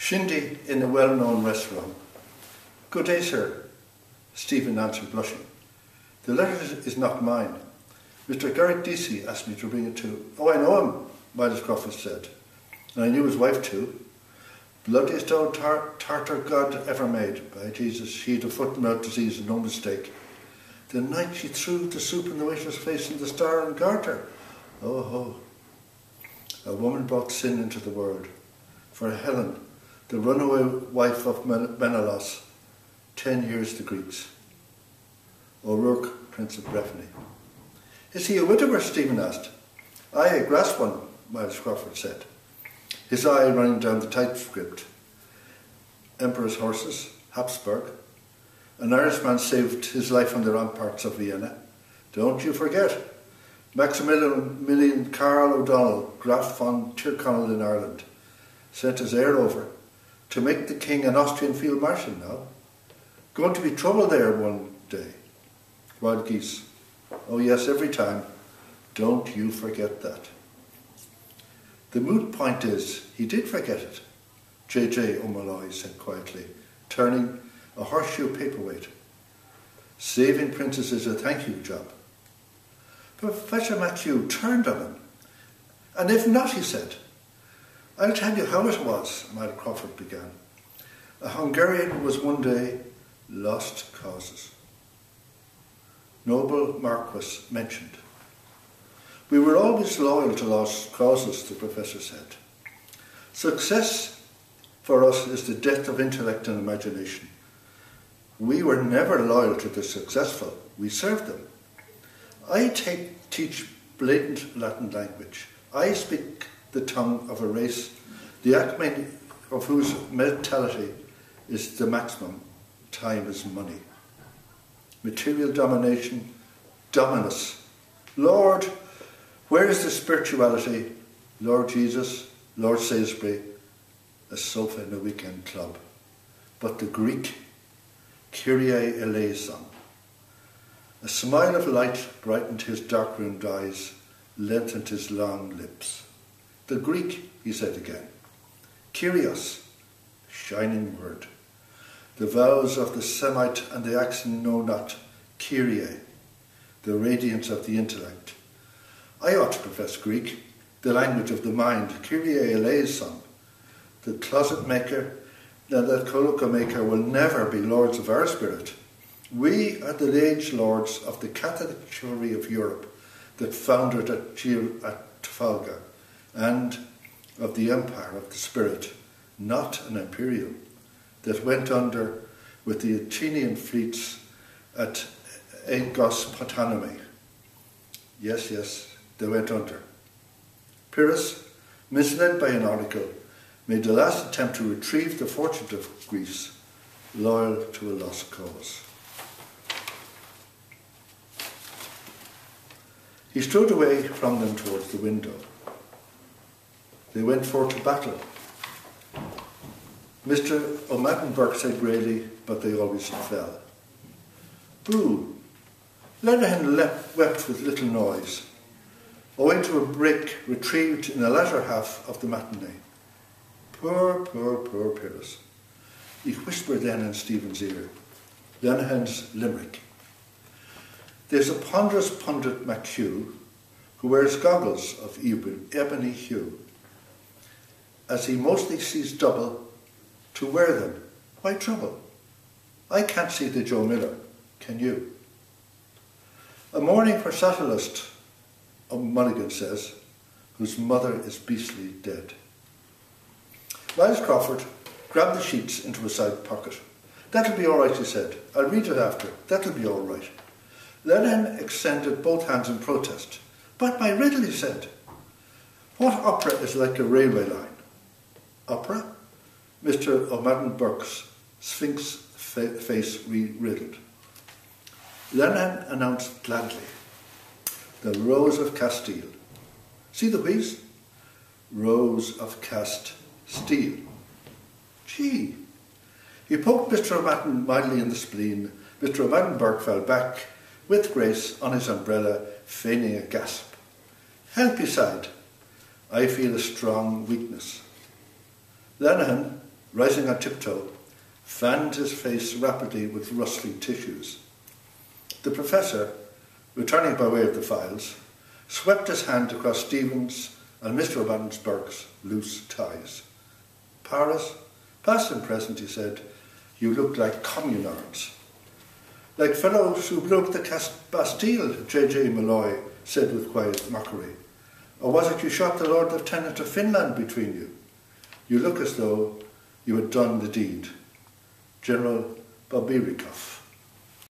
Shindy in a well-known restaurant. "Good day, sir," Stephen answered, blushing. "The letter is not mine. Mr. Garrett Deasy asked me to bring it to..." "Oh, I know him," Miles Crawford said. "And I knew his wife too. Bloodiest old tartar God ever made. By Jesus, she'd a foot and mouth disease and no mistake. The night she threw the soup in the waiter's face in the Star and Garter. Oh, ho. A woman brought sin into the world. For Helen, the runaway wife of Menelaus, 10 years the Greeks. O'Rourke, Prince of Breffni." "Is he a widower?" Stephen asked. "Aye, a grass one," Miles Crawford said, his eye running down the typescript. "Emperor's horses, Habsburg. An Irishman saved his life on the ramparts of Vienna. Don't you forget. Maximilian Carl O'Donnell, Graf von Tyrconnell in Ireland, sent his heir over to make the king an Austrian field marshal now. Going to be trouble there one day. Wild geese. Oh yes, every time. Don't you forget that." "The moot point is, he did forget it," J.J. O'Malloy said quietly, turning a horseshoe paperweight. "Saving princes is a thank you job." Professor McHugh turned on him. "And if not," he said. "I'll tell you how it was," Miles Crawford began. "A Hungarian was one day lost causes." Noble Marquis mentioned. "We were always loyal to lost causes," the professor said. "Success for us is the death of intellect and imagination. We were never loyal to the successful. We served them. I teach blatant Latin language. I speak the tongue of a race, the acme of whose mentality is the maximum. Time is money. Material domination, dominus. Lord, where is the spirituality? Lord Jesus, Lord Salisbury, a sofa in a weekend club. But the Greek, Kyrie eleison. A smile of light brightened his dark-rimmed eyes, lengthened his long lips. The Greek, he said again. Kyrios, shining word. The vows of the Semite and the accent know not. Kyrie, the radiance of the intellect. I ought to profess Greek, the language of the mind. Kyrie eleison. The closet maker and the colloca maker will never be lords of our spirit. We are the liege lords of the Catholic chivalry of Europe that foundered at Trafalgar, and of the empire of the spirit, not an imperial, that went under with the Athenian fleets at Aegos Potanomy. Yes, they went under. Pyrrhus, misled by an oracle, made the last attempt to retrieve the fortune of Greece, loyal to a lost cause. He strode away from them towards the window. They went forth to battle. Mr. O'Madden Burke said greyly, but they always fell. Boo! Leatherhen wept with little noise, owing to a break retrieved in the latter half of the matinee. Poor Pyrrhus. He whispered then in Stephen's ear, Lenehan's limerick. There's a ponderous pundit McHugh who wears goggles of ebony hue. As he mostly sees double, to wear them, why trouble? I can't see the Joe Miller, can you? A mourning for Satellust, Mulligan says, whose mother is beastly dead. Miles Crawford grabbed the sheets into a side pocket. That'll be all right, he said. I'll read it after. That'll be all right. Lenin extended both hands in protest. But my riddle, he said. What opera is like a railway line? Opera? Mr. O'Madden Burke's sphinx face riddled. Lenin announced gladly, the Rose of Castile. See the wheeze? Rose of Castile. Gee. He poked Mr. O'Madden mildly in the spleen. Mr. O'Madden Burke fell back with grace on his umbrella, feigning a gasp. Help, he sighed. I feel a strong weakness. Lenehan, rising on tiptoe, fanned his face rapidly with rustling tissues. The professor, returning by way of the files, swept his hand across Stephen's and Mr. O'Banninsberg's loose ties. Paris, past and present, he said, you look like communards. Like fellows who blew up the Bastille, J.J. Malloy said with quiet mockery. Or was it you shot the Lord Lieutenant of Finland between you? You look as though you had done the deed. General Bobirikov.